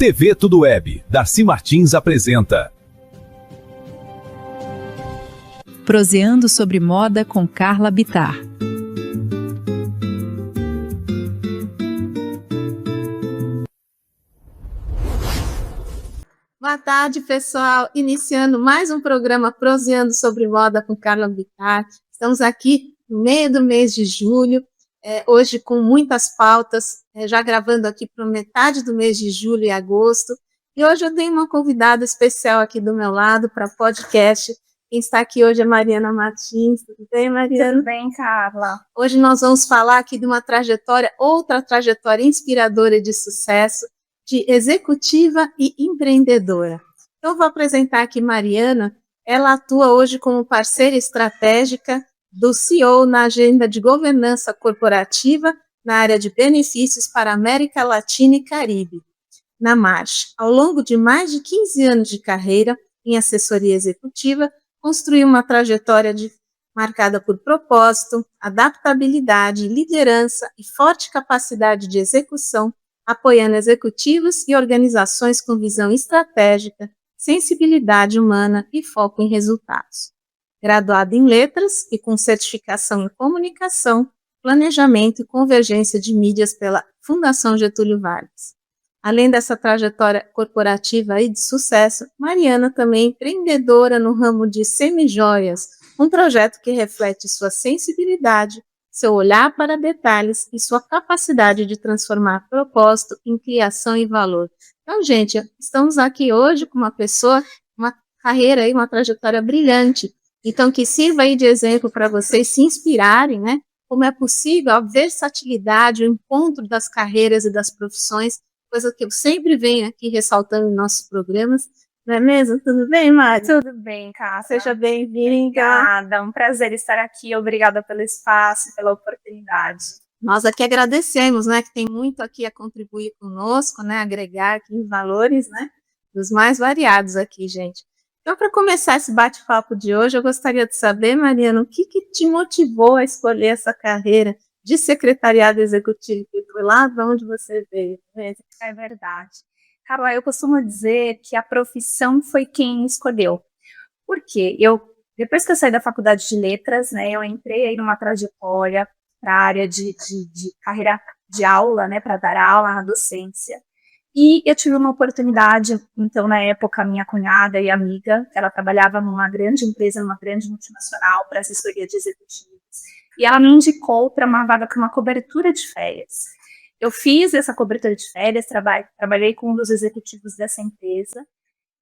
TV Tudo Web, Darcy Martins apresenta Proseando sobre moda com Carla Bittar. Boa tarde, pessoal. Iniciando mais um programa Proseando sobre moda com Carla Bittar. Estamos aqui no meio do mês de julho, hoje com muitas pautas, já gravando aqui para metade do mês de julho e agosto. E hoje eu tenho uma convidada especial aqui do meu lado para podcast. Quem está aqui hoje é Mariana Martins. Tudo bem, Mariana? Tudo bem, Carla. Hoje nós vamos falar aqui de uma trajetória, outra trajetória inspiradora e de sucesso, de executiva e empreendedora. Então, eu vou apresentar aqui Mariana. Ela atua hoje como parceira estratégica do CEO na agenda de governança corporativa na área de benefícios para a América Latina e Caribe, na Marsh. Ao longo de mais de 15 anos de carreira em assessoria executiva, construiu uma trajetória marcada por propósito, adaptabilidade, liderança e forte capacidade de execução, apoiando executivos e organizações com visão estratégica, sensibilidade humana e foco em resultados. Graduada em letras e com certificação em comunicação, planejamento e convergência de mídias pela Fundação Getúlio Vargas. Além dessa trajetória corporativa e de sucesso, Mariana também é empreendedora no ramo de semijoias, um projeto que reflete sua sensibilidade, seu olhar para detalhes e sua capacidade de transformar propósito em criação e valor. Então, gente, estamos aqui hoje com uma pessoa, uma carreira aí, uma trajetória brilhante. Então, que sirva aí de exemplo para vocês se inspirarem, né? Como é possível a versatilidade, o encontro das carreiras e das profissões, coisa que eu sempre venho aqui ressaltando em nossos programas. Não é mesmo? Tudo bem, Mari? Tudo bem, Cássia. Seja bem-vinda. Obrigada, um prazer estar aqui. Obrigada pelo espaço e pela oportunidade. Nós aqui agradecemos, né, que tem muito aqui a contribuir conosco, né, agregar aqui em valores, né, dos mais variados aqui, gente. Então, para começar esse bate-papo de hoje, eu gostaria de saber, Mariana, o que te motivou a escolher essa carreira de secretariado executivo, que foi lá de onde você veio? É verdade. Carla, eu costumo dizer que a profissão foi quem me escolheu. Por quê? Depois que eu saí da faculdade de letras, né, eu entrei aí numa trajetória para a área de carreira de aula, né, para dar aula na docência. E eu tive uma oportunidade, então, na época, minha cunhada e amiga, ela trabalhava numa grande empresa, numa grande multinacional, para assessoria de executivos. E ela me indicou para uma vaga para uma cobertura de férias. Eu fiz essa cobertura de férias, trabalhei com um dos executivos dessa empresa,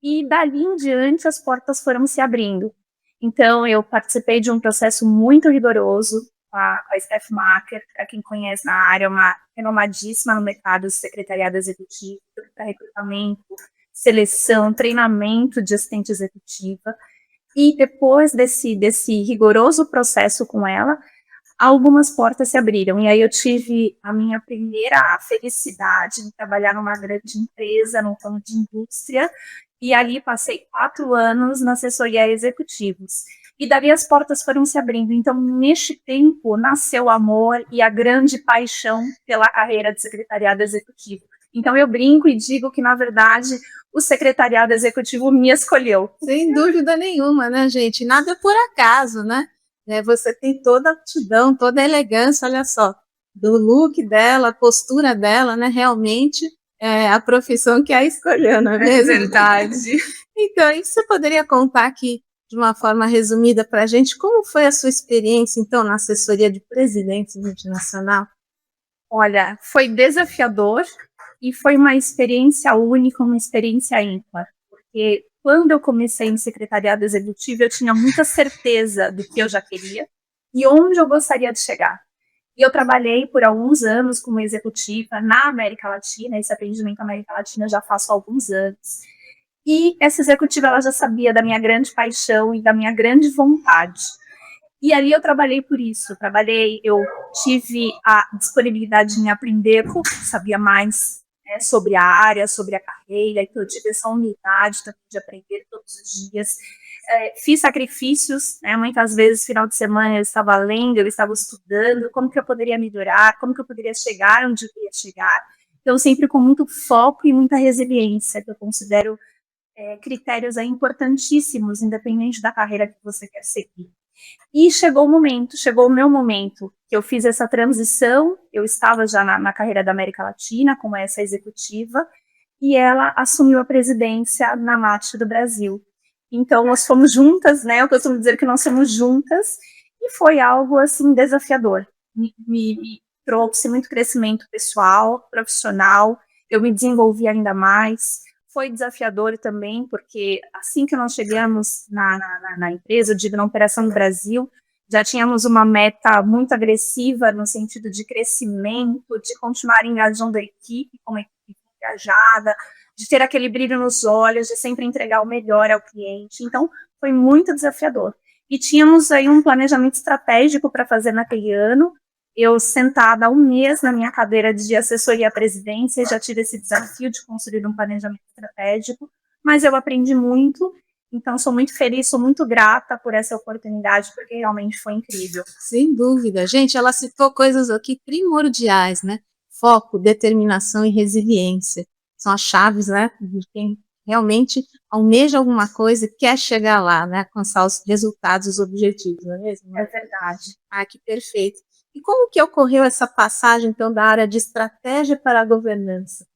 e dali em diante as portas foram se abrindo. Então, eu participei de um processo muito rigoroso com a Steph Macher, para quem conhece na área, uma renomadíssima no mercado de secretariado executivo, para recrutamento, seleção, treinamento de assistente executiva. E depois desse rigoroso processo com ela, algumas portas se abriram, e aí eu tive a minha primeira felicidade de trabalhar numa grande empresa, no ramo de indústria, e ali passei 4 anos na assessoria a executivos. E dali as portas foram se abrindo. Então, neste tempo, nasceu o amor e a grande paixão pela carreira de secretariado executivo. Então, eu brinco e digo que, na verdade, o secretariado executivo me escolheu. Sem dúvida nenhuma, né, gente? Nada é por acaso, né? Você tem toda a aptidão, toda a elegância, olha só, do look dela, a postura dela, né? Realmente é a profissão que a escolheu, não é mesmo? É verdade. Então, e você poderia contar aqui, de uma forma resumida para a gente, como foi a sua experiência, então, na assessoria de presidente multinacional? Olha, foi desafiador e foi uma experiência única, uma experiência ímpar, porque quando eu comecei em secretariado executivo, eu tinha muita certeza do que eu já queria e onde eu gostaria de chegar. E eu trabalhei por alguns anos como executiva na América Latina, esse atendimento na América Latina eu já faço há alguns anos. E essa executiva, ela já sabia da minha grande paixão e da minha grande vontade. E ali eu trabalhei por isso. Eu tive a disponibilidade em aprender, porque eu sabia mais, né, sobre a área, sobre a carreira, então eu tive essa humildade também de aprender todos os dias. Fiz sacrifícios, né, muitas vezes, final de semana, eu estava lendo, eu estava estudando, como que eu poderia melhorar, como que eu poderia chegar onde eu queria chegar. Então, sempre com muito foco e muita resiliência, que eu considero critérios aí importantíssimos, independente da carreira que você quer seguir. E chegou o meu momento, que eu fiz essa transição, eu estava já na carreira da América Latina, como essa executiva, e ela assumiu a presidência na MAT do Brasil. Então, nós fomos juntas, né, eu costumo dizer que nós somos juntas, e foi algo, assim, desafiador. Me trouxe muito crescimento pessoal, profissional, eu me desenvolvi ainda mais. Foi desafiador também, porque assim que nós chegamos na empresa, eu digo, na Operação do Brasil, já tínhamos uma meta muito agressiva no sentido de crescimento, de continuar engajando a equipe como equipe engajada, de ter aquele brilho nos olhos, de sempre entregar o melhor ao cliente. Então, foi muito desafiador. E tínhamos aí um planejamento estratégico para fazer naquele ano. Eu, sentada há um mês na minha cadeira de assessoria à presidência, já tive esse desafio de construir um planejamento estratégico, mas eu aprendi muito, então sou muito feliz, sou muito grata por essa oportunidade, porque realmente foi incrível. Sem dúvida. Gente, ela citou coisas aqui primordiais, né? Foco, determinação e resiliência. São as chaves, né? De quem realmente almeja alguma coisa e quer chegar lá, né? Alcançar os resultados, os objetivos, não é mesmo? É verdade. Ah, que perfeito. E como que ocorreu essa passagem, então, da área de estratégia para a governança?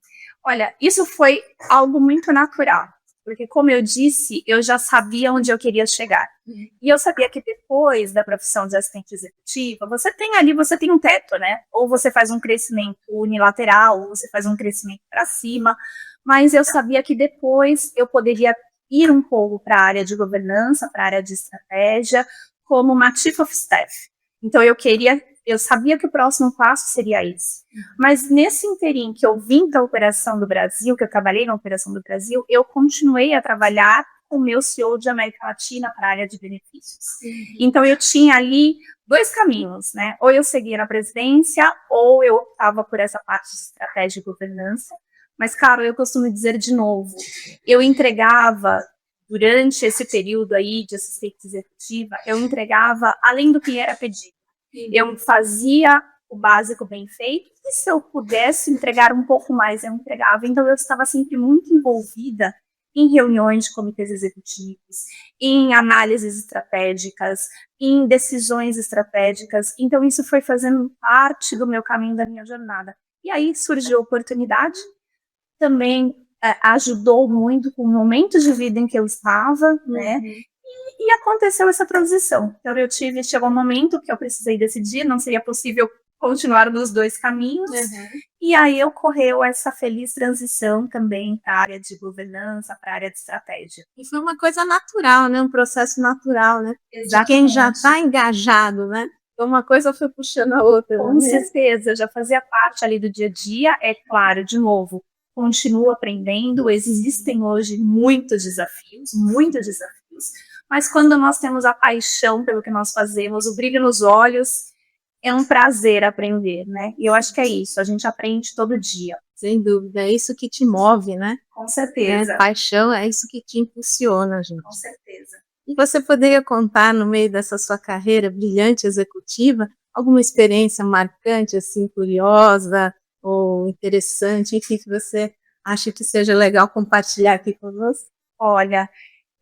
Olha, isso foi algo muito natural, porque, como eu disse, eu já sabia onde eu queria chegar. E eu sabia que depois da profissão de assistente executiva, você tem um teto, né? Ou você faz um crescimento unilateral, ou você faz um crescimento para cima, mas eu sabia que depois eu poderia ir um pouco para a área de governança, para a área de estratégia, como uma Chief of Staff. Então, eu sabia que o próximo passo seria esse. Mas nesse interim que eu vim da Operação do Brasil, que eu trabalhei na Operação do Brasil, eu continuei a trabalhar com o meu CEO de América Latina para a área de benefícios. Então, eu tinha ali 2 caminhos, né? Ou eu seguia na presidência, ou eu optava por essa parte de estratégia e governança. Mas, cara, eu costumo dizer de novo, eu entregava, durante esse período aí de assistente executiva, eu entregava além do que era pedido. Eu fazia o básico bem feito, e se eu pudesse entregar um pouco mais, eu entregava. Então, eu estava sempre muito envolvida em reuniões de comitês executivos, em análises estratégicas, em decisões estratégicas. Então, isso foi fazendo parte do meu caminho, da minha jornada. E aí surgiu a oportunidade, também ajudou muito com o momento de vida em que eu estava, né? E aconteceu essa transição. Então, chegou um momento que eu precisei decidir, não seria possível continuar nos 2 caminhos, e aí ocorreu essa feliz transição também para a área de governança, para a área de estratégia. E foi uma coisa natural, né? Um processo natural, né? Exatamente. De quem já está engajado, né? Então, uma coisa foi puxando a outra. Com certeza, já fazia parte ali do dia a dia, é claro, de novo, continuo aprendendo, existem hoje muitos desafios, mas quando nós temos a paixão pelo que nós fazemos, o brilho nos olhos, é um prazer aprender, né? E eu acho que é isso, a gente aprende todo dia. Sem dúvida, é isso que te move, né? Com certeza. Paixão é isso que te impulsiona, gente. Com certeza. E você poderia contar, no meio dessa sua carreira brilhante executiva, alguma experiência marcante, assim, curiosa ou interessante, enfim, que você acha que seja legal compartilhar aqui conosco? Olha,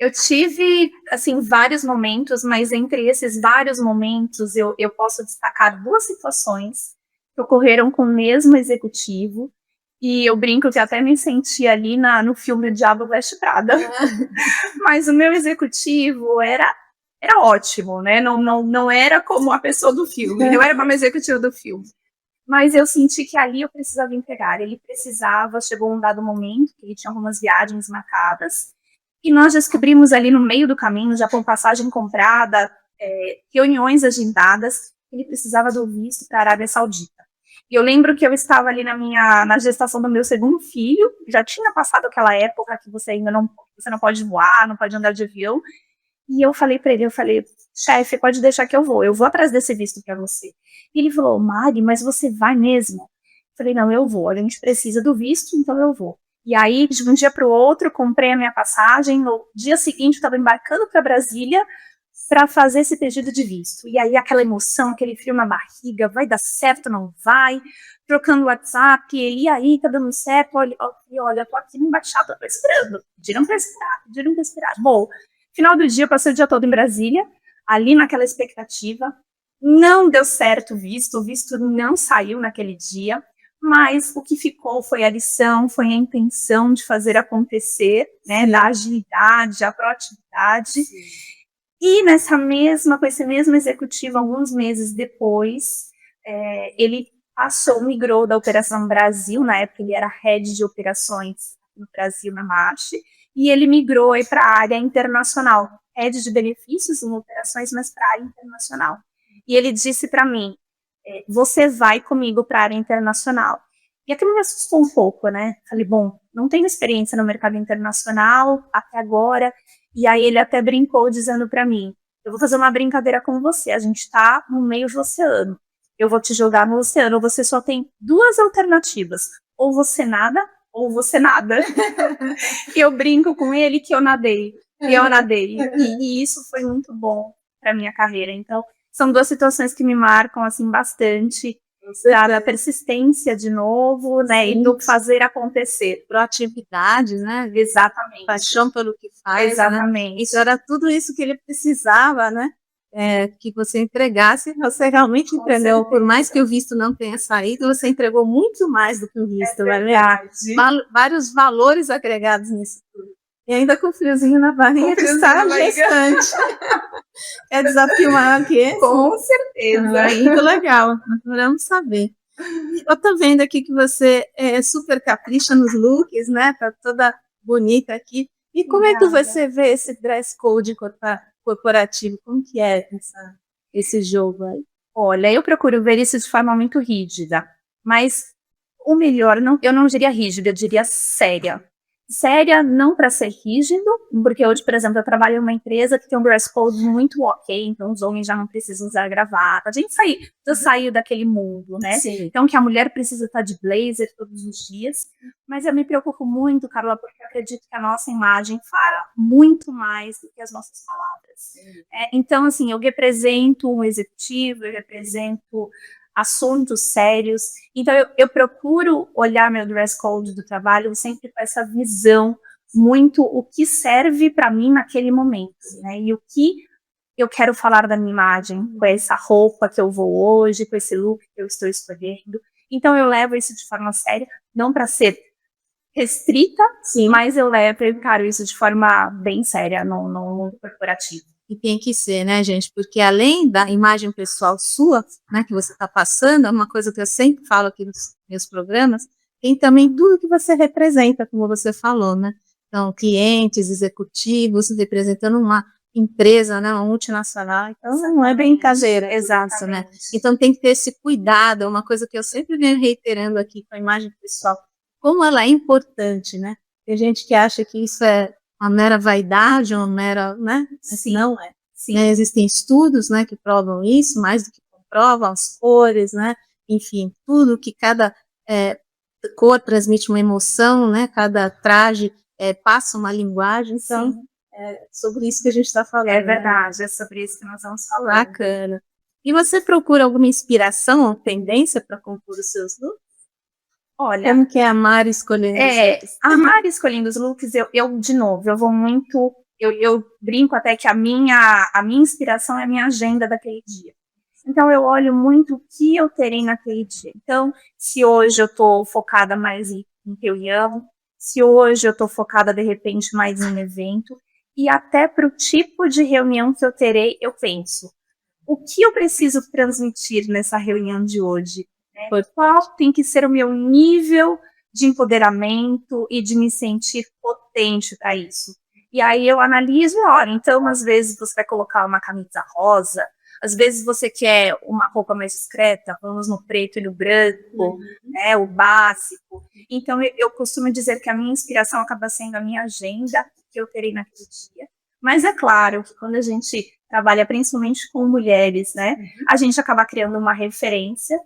eu tive, assim, vários momentos, mas entre esses vários momentos eu posso destacar 2 situações que ocorreram com o mesmo executivo, e eu brinco que até me senti ali no filme O Diabo Veste Prada. Mas o meu executivo era ótimo, né? Não era como a pessoa do filme, não era como a executiva do filme. Mas eu senti que ali eu precisava entregar. Chegou um dado momento que ele tinha algumas viagens marcadas, e nós descobrimos ali no meio do caminho, já com passagem comprada, reuniões agendadas, ele precisava do visto para a Arábia Saudita. E eu lembro que eu estava ali na gestação do meu 2º filho, já tinha passado aquela época que você não pode voar, não pode andar de avião, e eu falei para ele, chefe, pode deixar que eu vou atrás desse visto para você. E ele falou, Mari, mas você vai mesmo? Eu falei, não, eu vou, a gente precisa do visto, então eu vou. E aí, de um dia para o outro, comprei a minha passagem, no dia seguinte eu estava embarcando para Brasília, para fazer esse pedido de visto. E aí aquela emoção, aquele frio na barriga, vai dar certo, não vai? Trocando WhatsApp, e aí, tá dando certo? Olha, tô aqui na embaixada, tô esperando. Pediram pra esperar. Bom, final do dia, eu passei o dia todo em Brasília, ali naquela expectativa. Não deu certo o visto não saiu naquele dia, mas o que ficou foi a lição, foi a intenção de fazer acontecer, né, da agilidade, a proatividade. Sim. E com esse mesmo executivo, alguns meses depois, ele migrou da Operação Brasil, na época ele era head de operações no Brasil, na March, e ele migrou para a área internacional, head de benefícios em operações, mas para a área internacional. E ele disse para mim, você vai comigo para a área internacional. E aquilo me assustou um pouco, né? Falei, bom, não tenho experiência no mercado internacional até agora. E aí ele até brincou dizendo para mim, eu vou fazer uma brincadeira com você, a gente está no meio do oceano. Eu vou te jogar no oceano, você só tem 2 alternativas, ou você nada, ou você nada. E eu brinco com ele que eu nadei. E isso foi muito bom para minha carreira. Então, são 2 situações que me marcam, assim, bastante, a persistência de novo, né, e do fazer acontecer. Proatividade, né? Exatamente. Paixão pelo que faz. Exatamente. Né? Isso era tudo isso que ele precisava, né? Que você entregasse, você realmente entregou, por mais que o visto não tenha saído, você entregou muito mais do que o visto, vários valores agregados nisso tudo. E ainda com friozinho na barriga de estar gestante. É desafio maior que esse? Com certeza. Muito legal, adoramos saber. Eu tô vendo aqui que você super capricha nos looks, né? Tá toda bonita aqui. E como é que você vê esse dress code corporativo? Como que é esse jogo aí? Olha, eu procuro ver isso de forma muito rígida, mas o melhor, eu não diria rígida, eu diria séria. Séria não para ser rígido, porque hoje, por exemplo, eu trabalho em uma empresa que tem um dress code muito ok, então os homens já não precisam usar gravata, a gente já saiu daquele mundo, né? Sim. Então que a mulher precisa estar de blazer todos os dias, mas eu me preocupo muito, Carla, porque eu acredito que a nossa imagem fala muito mais do que as nossas palavras. Então, assim, eu represento um executivo, eu represento assuntos sérios, então eu procuro olhar meu dress code do trabalho sempre com essa visão muito o que serve para mim naquele momento, né, e o que eu quero falar da minha imagem, com essa roupa que eu vou hoje, com esse look que eu estou escolhendo, então eu levo isso de forma séria, não para ser restrita, sim, mas eu encaro isso de forma bem séria no mundo corporativo. E tem que ser, né, gente? Porque além da imagem pessoal sua, né, que você está passando, é uma coisa que eu sempre falo aqui nos meus programas, tem também tudo que você representa, como você falou, né? Então, clientes, executivos, representando uma empresa, né, uma multinacional, então não é brincadeira, exato, né? Então tem que ter esse cuidado, é uma coisa que eu sempre venho reiterando aqui com a imagem pessoal, como ela é importante, né? Tem gente que acha que isso é uma mera vaidade, uma mera, né? Sim. Não é. Sim. Né? Existem estudos, né, que provam isso, mais do que comprovam, as cores, né? Enfim, tudo que cada cor transmite uma emoção, né? Cada traje passa uma linguagem, então é sobre isso que a gente está falando. É verdade, né? É sobre isso que nós vamos falar. Bacana. E você procura alguma inspiração ou tendência para compor os seus looks? Olha, como que é a Mari escolhendo os looks? A Mari escolhendo os looks, eu de novo, eu vou muito, eu brinco até que a minha inspiração é a minha agenda daquele dia. Então eu olho muito o que eu terei naquele dia. Então, se hoje eu estou focada mais em reunião, se hoje eu estou focada de repente mais em um evento, e até para o tipo de reunião que eu terei, eu penso, o que eu preciso transmitir nessa reunião de hoje? Qual tem que ser o meu nível de empoderamento e de me sentir potente para isso? E aí eu analiso e olho, então às vezes você vai colocar uma camisa rosa, às vezes você quer uma roupa mais discreta, vamos no preto e no branco, né, o básico. Então eu costumo dizer que a minha inspiração acaba sendo a minha agenda que eu terei naquele dia. Mas é claro que quando a gente trabalha principalmente com mulheres, né, a gente acaba criando uma referência.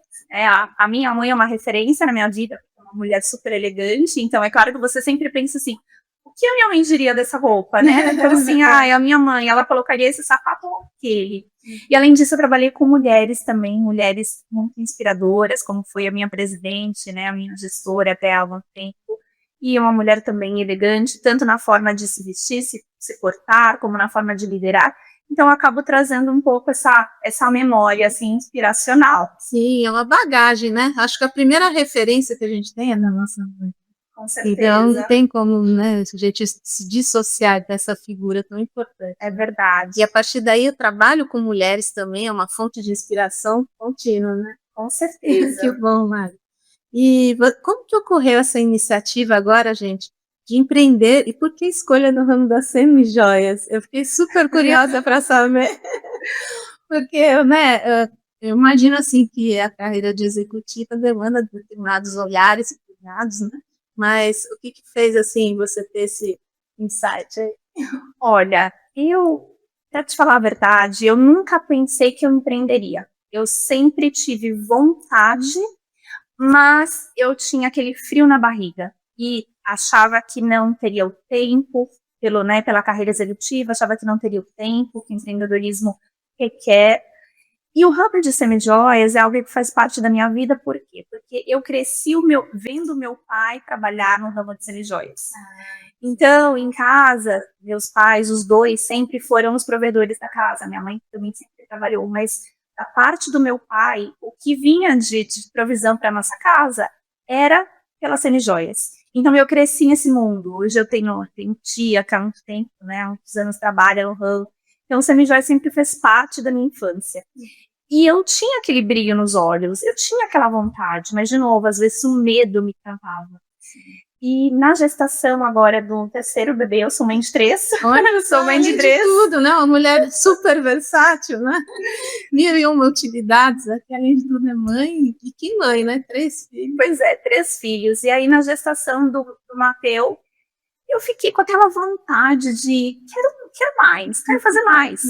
A minha mãe é uma referência na minha vida, é uma mulher super elegante, então é claro que você sempre pensa assim, o que a minha mãe diria dessa roupa, né? Então, assim, a minha mãe, ela colocaria esse sapato ou aquele. E, além disso, eu trabalhei com mulheres também, mulheres muito inspiradoras, como foi a minha presidente, né? A minha gestora até há algum tempo. E uma mulher também elegante, tanto na forma de se vestir, se portar, como na forma de liderar. Então, eu acabo trazendo um pouco essa memória, assim, inspiracional. Sim, é uma bagagem, né? Acho que a primeira referência que a gente tem é da nossa mãe. Com certeza. Então, não tem como, né, a gente se dissociar dessa figura tão importante. É verdade. E a partir daí, o trabalho com mulheres também é uma fonte de inspiração contínua, né? Com certeza. Que bom, Mari. E como que ocorreu essa iniciativa agora, gente, de empreender, e por que escolha no ramo das semijoias? Eu fiquei super curiosa para saber, porque, né, eu imagino assim que a carreira de executiva demanda determinados olhares e cuidados, né? Mas o que fez assim você ter esse insight aí? Olha, pra te falar a verdade, eu nunca pensei que eu empreenderia. Eu sempre tive vontade, mas eu tinha aquele frio na barriga e achava que não teria o tempo, pela carreira executiva, achava que não teria o tempo que o empreendedorismo requer. E o ramo de semijoias é algo que faz parte da minha vida, por quê? Porque eu cresci vendo meu pai trabalhar no ramo de semijoias. Então, em casa, meus pais, os dois, sempre foram os provedores da casa. Minha mãe também sempre trabalhou, mas da parte do meu pai, o que vinha de provisão para nossa casa era pelas semijoias. Então, eu cresci nesse mundo. Hoje eu tenho tia que há muito tempo, né, há muitos anos trabalha no ramo. Então, semijoias sempre fez parte da minha infância. E eu tinha aquele brilho nos olhos, eu tinha aquela vontade, mas, de novo, às vezes o medo me travava. E na gestação agora do terceiro bebê, eu sou mãe de 3. Olha, eu sou mãe de 3. Tudo, né? Uma mulher super versátil, né? 1001 utilidades, aqui além de tudo é mãe. E que mãe, né? 3 filhos. Pois é, 3 filhos. E aí na gestação do Mateus, eu fiquei com aquela vontade de quero mais, quero fazer mais.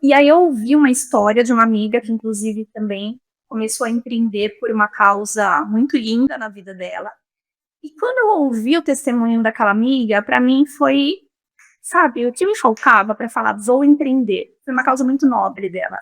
E aí eu ouvi uma história de uma amiga que inclusive também começou a empreender por uma causa muito linda na vida dela. E quando eu ouvi o testemunho daquela amiga, para mim foi, sabe, o que me faltava para falar, vou empreender. Foi uma causa muito nobre dela.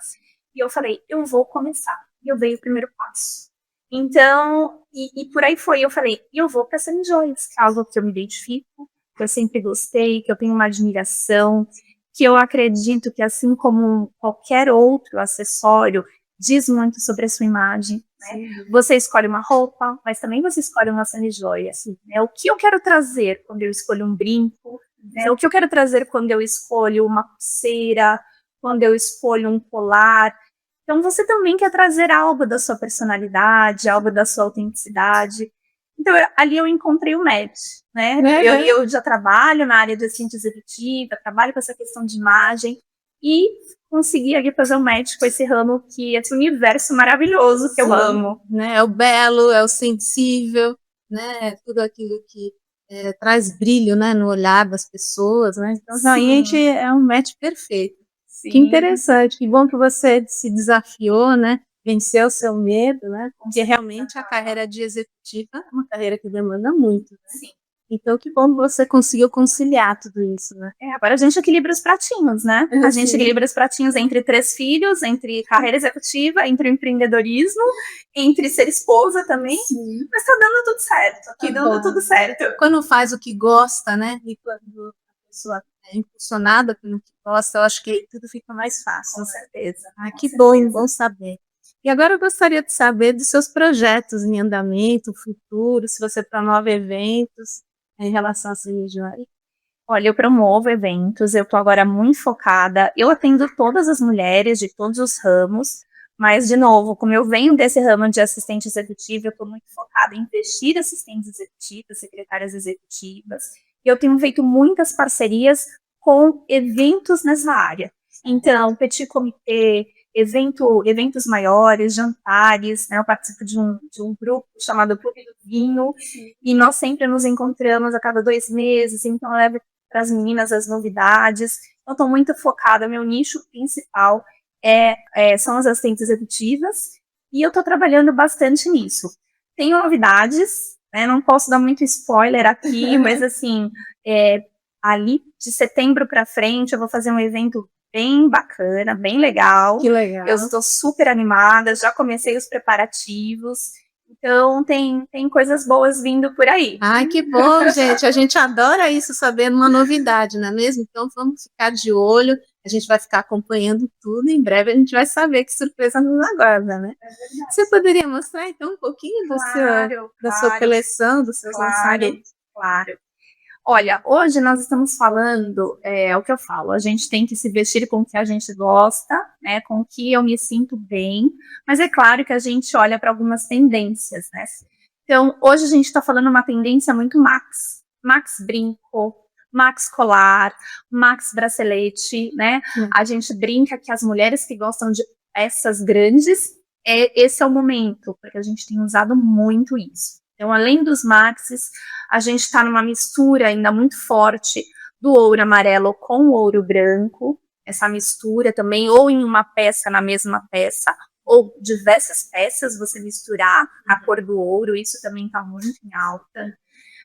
E eu falei, eu vou começar. E eu dei o primeiro passo. Então, e por aí foi, eu falei, eu vou para semijoias, que é algo que eu me identifico, que eu sempre gostei, que eu tenho uma admiração, que eu acredito que, assim como qualquer outro acessório, diz muito sobre a sua imagem. Né? Você escolhe uma roupa, mas também você escolhe uma semijoia. Assim, né? O que eu quero trazer quando eu escolho um brinco, né? O que eu quero trazer quando eu escolho uma pulseira, quando eu escolho um colar. Então, você também quer trazer algo da sua personalidade, algo da sua autenticidade. Então, ali eu encontrei o match, né? Eu já trabalho na área de assistente executiva, trabalho com essa questão de imagem e consegui aqui fazer um match com esse ramo, esse universo maravilhoso que eu amo. Né? É o belo, é o sensível, né? Tudo aquilo que traz brilho, né, no olhar das pessoas, né? Então, realmente é um match perfeito. Sim. Que interessante, que bom que você se desafiou, né? Venceu o seu medo, né? Porque realmente a carreira de executiva é uma carreira que demanda muito, né? Sim. Então, que bom que você conseguiu conciliar tudo isso, né? Agora a gente equilibra os pratinhos, né? A gente equilibra os pratinhos entre 3 filhos, entre carreira executiva, entre o empreendedorismo, entre ser esposa também. Sim. Mas tá dando tudo certo, tá dando tudo certo. Quando faz o que gosta, né? E quando a pessoa é impulsionada pelo que gosta, eu acho que tudo fica mais fácil. Com certeza. Que bom saber. E agora eu gostaria de saber dos seus projetos em andamento, futuro, se você promove eventos em relação a semijoia. Olha, eu promovo eventos, eu estou agora muito focada, eu atendo todas as mulheres de todos os ramos, mas, de novo, como eu venho desse ramo de assistente executiva, eu estou muito focada em investir assistentes executivas, secretárias executivas, e eu tenho feito muitas parcerias com eventos nessa área. Então, petit comitê, eventos maiores, jantares, né? Eu participo de um grupo chamado Clube do Vinho, e nós sempre nos encontramos a cada 2 meses, então eu levo para as meninas as novidades. Eu estou muito focada, meu nicho principal são as assistentes executivas, e eu estou trabalhando bastante nisso. Tenho novidades, né? Não posso dar muito spoiler aqui, mas assim, ali de setembro para frente eu vou fazer um evento bem bacana, bem legal. Que legal. Eu estou super animada, já comecei os preparativos. Então, tem coisas boas vindo por aí. Ai, que bom, gente. A gente adora isso, saber uma novidade, não é mesmo? Então, vamos ficar de olho. A gente vai ficar acompanhando tudo. Em breve, a gente vai saber que surpresa nos aguarda, né? Você poderia mostrar, então, um pouquinho da sua coleção, dos seus lançamentos? Claro. Olha, hoje nós estamos falando, é o que eu falo, a gente tem que se vestir com o que a gente gosta, né, com o que eu me sinto bem, mas é claro que a gente olha para algumas tendências, né? Então, hoje a gente está falando uma tendência muito Max brinco, Max colar, Max bracelete, né? A gente brinca que as mulheres que gostam de peças grandes, esse é o momento, porque a gente tem usado muito isso. Então, além dos maxes, a gente está numa mistura ainda muito forte do ouro amarelo com o ouro branco, essa mistura também, ou em uma peça na mesma peça, ou diversas peças, você misturar a cor do ouro, isso também está muito em alta.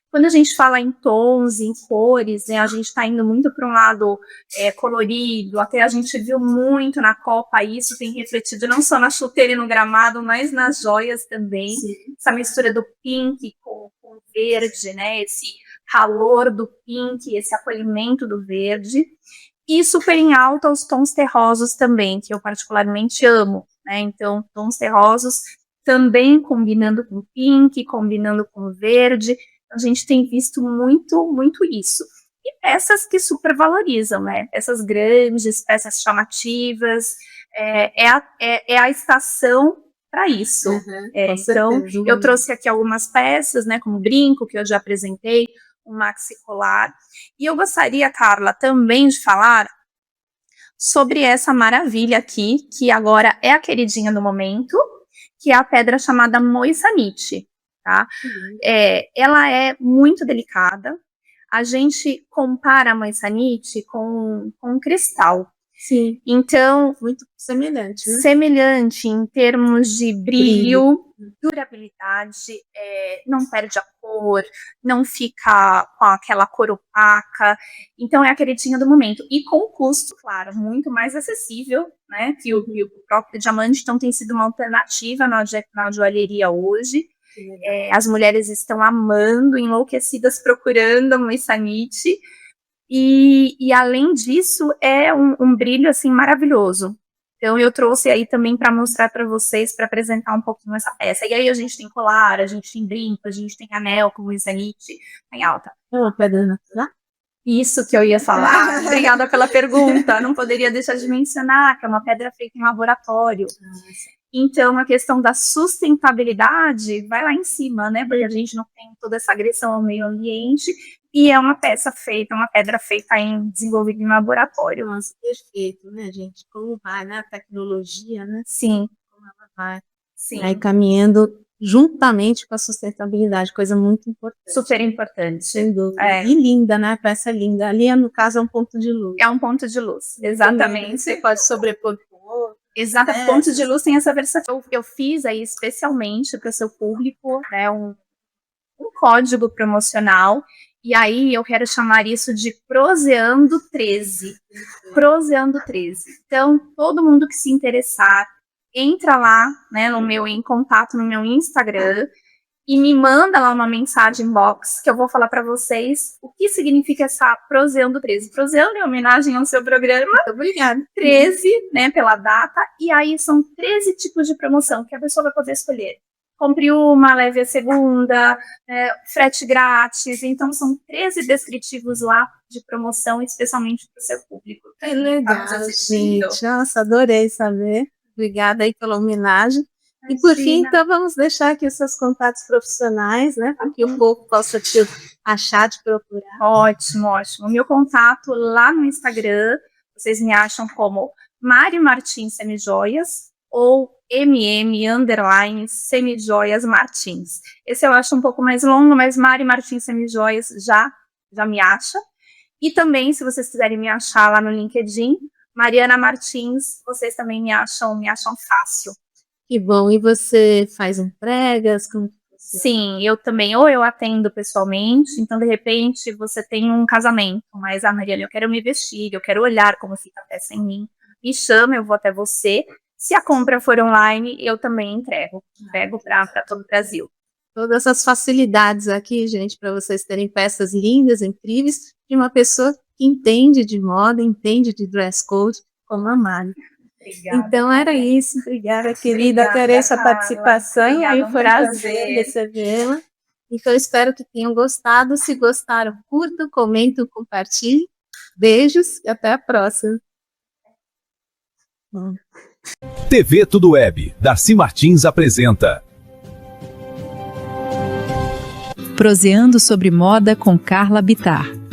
Quando a gente fala em tons, em cores, né, a gente está indo muito para um lado colorido, até a gente viu muito na Copa, isso tem refletido não só na chuteira e no gramado, mas nas joias também. Sim. Essa mistura do pink com o verde, né, esse calor do pink, esse acolhimento do verde. E super em alta os tons terrosos também, que eu particularmente amo, né, então tons terrosos também combinando com pink, combinando com verde. A gente tem visto muito isso. E peças que supervalorizam, né? Peças grandes, peças chamativas. É a estação para isso. Então, eu trouxe aqui algumas peças, né? Como brinco, que eu já apresentei, um maxi colar. E eu gostaria, Carla, também de falar sobre essa maravilha aqui, que agora é a queridinha do momento, que é a pedra chamada moissanite. Tá? Ela é muito delicada. A gente compara a moissanite com cristal. Sim. Então, muito semelhante, né? Semelhante em termos de brilho. Durabilidade, não perde a cor, não fica com aquela cor opaca. Então, é a queridinha do momento. E com custo, claro, muito mais acessível, né? Que o próprio diamante. Então, tem sido uma alternativa na joalheria hoje. As mulheres estão amando, enlouquecidas, procurando a moissanite, e além disso, é um brilho, assim, maravilhoso. Então, eu trouxe aí também para mostrar para vocês, para apresentar um pouquinho essa peça. E aí, a gente tem colar, a gente tem brinco, a gente tem anel com moissanite, em alta. É uma pedra natural? Isso que eu ia falar. Obrigada pela pergunta. Não poderia deixar de mencionar que é uma pedra feita em laboratório. Então, a questão da sustentabilidade vai lá em cima, né? Porque a gente não tem toda essa agressão ao meio ambiente e é uma peça feita, uma pedra feita desenvolvida em laboratório. Nossa, perfeito, né, gente? Como vai, né? A tecnologia, né? Sim. Como ela vai. Sim. Aí caminhando juntamente com a sustentabilidade, coisa muito importante. Super importante. Sem dúvida. E linda, né? A peça linda. Ali, no caso, é um ponto de luz. É um ponto de luz, exatamente. Você pode sobrepor com o outro. Exato, pontos de luz tem essa versatilidade. Eu fiz aí especialmente para o seu público, né, um código promocional, e aí eu quero chamar isso de Proseando 13. Proseando 13. Então, todo mundo que se interessar, entra lá, né, em contato no meu Instagram, e me manda lá uma mensagem inbox, que eu vou falar para vocês o que significa essa Proseando 13. Proseando em homenagem ao seu programa. Muito obrigada. 13, né, pela data, e aí são 13 tipos de promoção que a pessoa vai poder escolher. Compre uma, leve a segunda, frete grátis, então são 13 descritivos lá de promoção, especialmente para o seu público. Que legal, gente. Nossa, adorei saber. Obrigada aí pela homenagem. E por fim, então, vamos deixar aqui os seus contatos profissionais, né? Para que o povo possa te achar, te procurar. Ótimo, ótimo. O meu contato lá no Instagram, vocês me acham como Mari Martins Semijoias ou _Semijoias Martins. Esse eu acho um pouco mais longo, mas Mari Martins Semijoias já me acha. E também, se vocês quiserem me achar lá no LinkedIn, Mariana Martins, vocês também me acham fácil. Que bom. E você faz entregas? Como Sim, eu também, ou eu atendo pessoalmente, então de repente você tem um casamento, mas Mariana, eu quero me vestir, eu quero olhar como fica a peça em mim, me chama, eu vou até você. Se a compra for online, eu também entrego para todo o Brasil. Todas essas facilidades aqui, gente, para vocês terem peças lindas, incríveis, de uma pessoa que entende de moda, entende de dress code, como a Mari. Obrigada, então era isso. Obrigada, querida, por essa participação. Obrigada, Aí um prazer recebê-la. Então, espero que tenham gostado. Se gostaram, curtam, comentem, compartilhem. Beijos e até a próxima. TV Tudo Web, Darcy Martins apresenta. Proseando sobre moda com Carla Bittar.